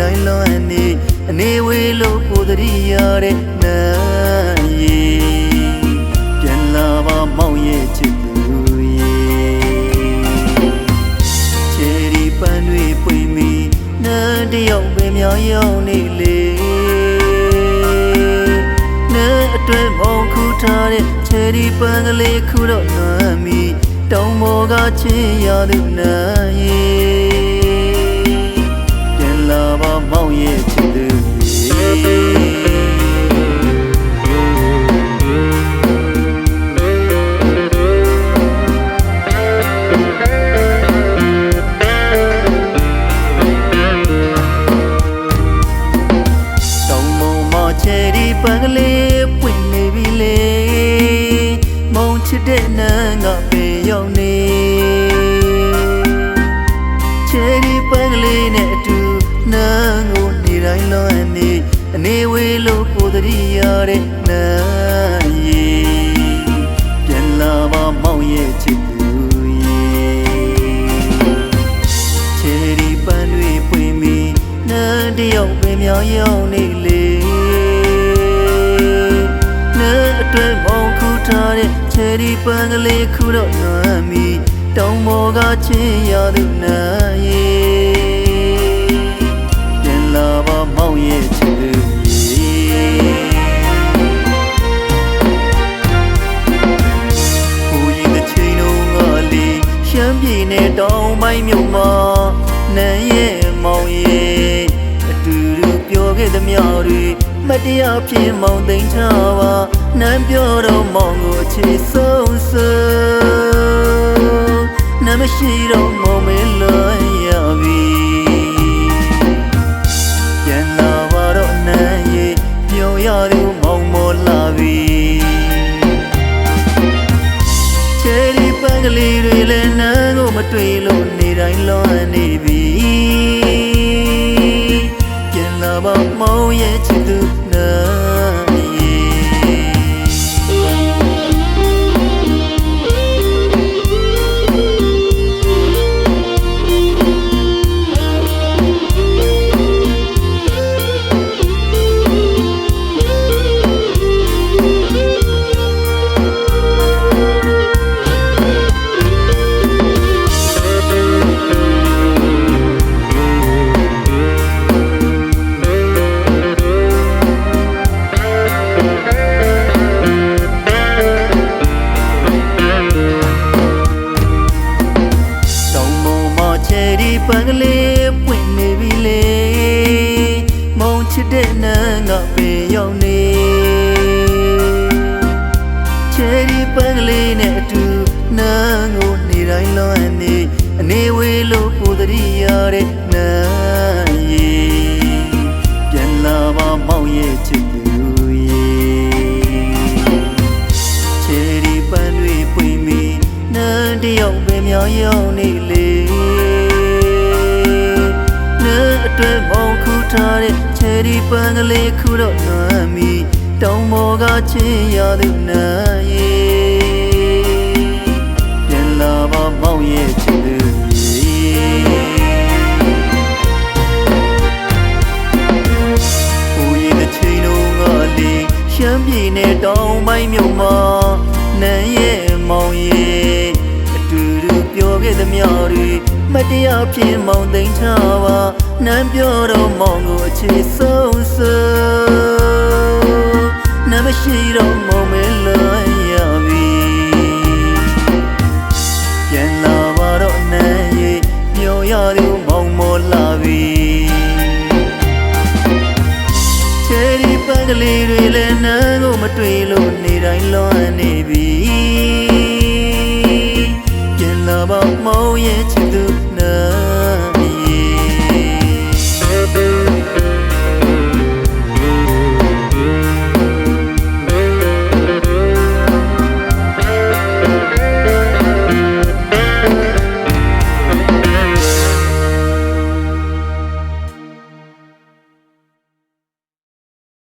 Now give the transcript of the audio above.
တိုင်းလွန်နေအနေဝေးလို့ကိုယ်တရိယာတဲ့နာရီပြန်လာပါမောင်ရဲ့ချစ်သူချေရီပန်းတွေပွင့်မီနာတယောက်ပဲမြောင်ရောက်နေလေနာအတွဲမောင်ခုထားတဲ့ချေရီပန်းကလေးခုတော့နွမ်းမီတောင်ပေါ်ကချင်းရသူနာရီပြန်လာပါမောင်ရဲ့ချစ်သူချယ်ရီပန်းကလေးပွင့်နေပြီလေမောင်ချစ်တဲ့နန်းကပေရောက်နေချယ်ရီပန်းကလေးနဲ့အတူနန်းကိုနေတိုင်းလွန်နေအနေဝေးလို့ကိုယ်တရိယာတဲ့နန်းရီပြန်လာပါမောင်ရဲ့ချစ်သူချယ်ရီပန်းတွေပွင့်ပြီနန်းတယောက်ပဲမြောင်ရောက်နေလေအတွဲမောင်ခုထားတဲ့ချယ်ရီပန်းကလေးခုတော့နွမ်းမီတောင်ပေါ်ကချင်းရသူနာရီပြန်လာပါမောင်ရဲ့ချစ်သူဟိုရင်တစ်ချိန်လုံးကလေးရှမ်းပြည်နယ်တောင်ပိုင်းမြို့မှာနန်းရဲ့မောင်ရဲ့အတူတူပြောခဲ့သမျှတွေမတရားဖြစ်မောင်သိမ့်ထားပါနမ်းပြောတော့မောင်ကိုချစ်ဆုံးဆုံးနမ်းမရှိတော့မောင်မဲလွန်ရပြီပြန်လာပါတော့နမ်းရဲ့ပြောရသူမောင်မောလာပြီချယ်ရီပန်းကလေးတွေလည်းနမ်းကိုမတွေ့လို့နေတိုင်းလွန်နေပြီပြန်လာပါမောင်ရဲ့ချစ်သူနာပန်းကလေးပွင့်နေပြီလေမောင်ချစ်တဲ့နန်းကပေရောက်နေချယ်ရီပန်းကလေးနဲ့အတူနန်းကိုနေတိုင်းလွန်နေအနေဝေးလို့ကိုယ်တရိယာတဲ့နန်းရီပြန်လာပါမောင်ရဲ့ချစ်သူချယ်ရီပန်းတွေပွင့်ပြီနန်းတယောက်ပဲမြောင်ရောက်နေလေအတွဲမောင်ခုထားတဲ့ချယ်ရီပန်းကလေးခုတော့နွမ်းမီတောင်ပေါ်ကချင်းရသူနာရီပြန်လာပါမောင်ရဲ့ချစ်သူဟိုရင်တစ်ချိန်လုံးကလေးရှမ်းပြည်နယ်တောင်ပိုင်းမြို့မှာနန်းရဲ့မောင်ရဲ့အတူတူပြောခဲ့သမျှတွေမတရားဖြစ်မောင်သိမ့်ထားပါနမ်းပြောတော့မောင်ကိုချစ်ဆုံးဆုံးနမ်းမရှိတော့မောင်မဲလွန်ရပြီပြန်လာပါတော့နမ်းရဲ့ပြောရသူမောင်မောလာပြီချယ်ရီပန်းကလေးတွေလည်း